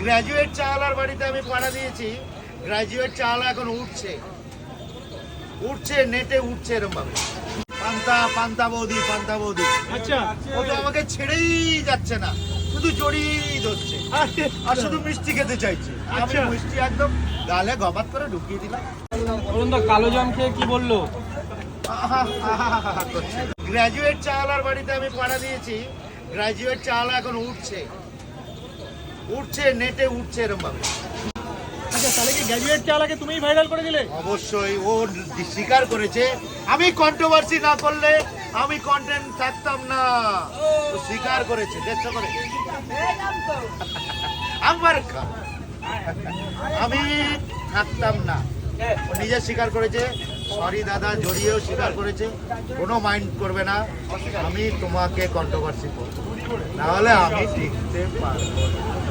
Graduate চাওয়ালার বাড়িতে আমি পাড়া দিয়েছি। গ্র্যাজুয়েট চাওয়ালা এখন উঠছে নেটে উঠছে এরকম ভাবে। পান্তা বৌদি আচ্ছা, ও তো আমাকে ছেড়েই যাচ্ছে না, শুধু জড়িয়ে ধরছে আর শুধু মিষ্টি খেতে চাইছে। আমি আচ্ছা। মিষ্টি একদম গালে গবাত করে ঢুকিয়ে দিলাম। অরুণদা কালো জাম খেয়ে কি বললো? গ্র্যাজুয়েট চাওয়ালার বাড়িতে আমি পাড়া দিয়েছি। গ্র্যাজুয়েট চাওয়ালা এখন উঠছে নেটে উঠছে এরকম ভাবে। আচ্ছা, তাহলে কি গ্র্যাজুয়েট চাওয়ালাকে তুমিই ভাইরাল করে দিলে? অবশ্যই ও স্বীকার করেছে। আমি কন্ট্রোভার্সি না করলে আমি কন্টেন্ট থাকতাম না। ও স্বীকার করেছে, চেষ্টা করে আমার আমি থাকতাম না। ও নিজে স্বীকার করেছে। সরি দাদা, জড়িয়েও স্বীকার করেছে। কোনো মাইন্ড করবে না, আমি তোমাকে কন্ট্রোভার্সি করবো, নাহলে আমি টিকতে পারবো না।